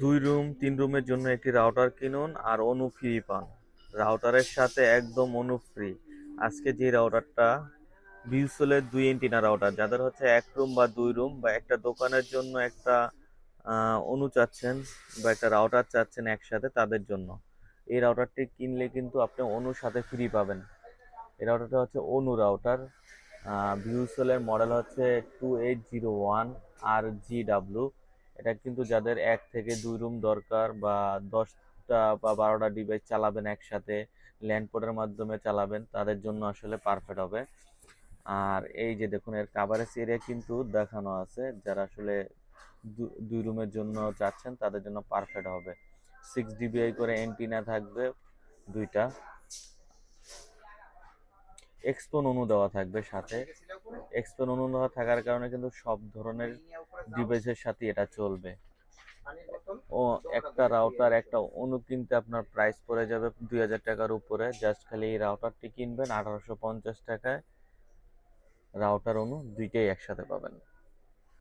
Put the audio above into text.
2 room 3 রুমের জন্য একটি রাউটার কিনুন আর অনু ফ্রি পান। রাউটারের সাথে একদম অনু ফ্রি। আজকে যে রাউটারটা ভিউসোলের 2 এন্টিনা রাউটার, যাদের হচ্ছে 1 রুম বা 2 রুম বা একটা দোকানের জন্য একটা অনু চাচ্ছেন বা একটা রাউটার চাচ্ছেন একসাথে, তাদের জন্য এই রাউটারটি কিনলে কিন্তু আপনি অনুর সাথে ফ্রি পাবেন। এই রাউটারটা হচ্ছে অনু রাউটার। ভিউসেলের মডেল হচ্ছে 2801 আর GW। এটা কিন্তু যাদের 1 থেকে 2 রুম দরকার বা 10টা বা 12টা ডিভাইস চালাবেন একসাথে, ল্যান্ড পোর্টের মাধ্যমে চালাবেন, তাদের জন্য আসলে পারফেক্ট হবে। আর এই যে দেখুন, এর কাভারেজ এরিয়া কিন্তু দেখানো আছে, যারা আসলে 2 রুমের জন্য চাচ্ছেন তাদের জন্য পারফেক্ট হবে। 6 dBi করে এন্টিনা থাকবে, 2টা এক্সপন অনু দেওয়া থাকবে সাথে। এক্সপন অনু দেওয়া থাকার কারণে কিন্তু সব ধরনের ডিভাইসের সাথে এটা চলবে। ও একটা রাউটার একটা অনু কিনতে আপনার প্রাইস পড়ে যাবে 2000 টাকার উপরে। জাস্ট খালি এই রাউটারটি কিনবেন 1850 টাকায়। রাউটার অনু দুইটাই একসাথে পাবেন।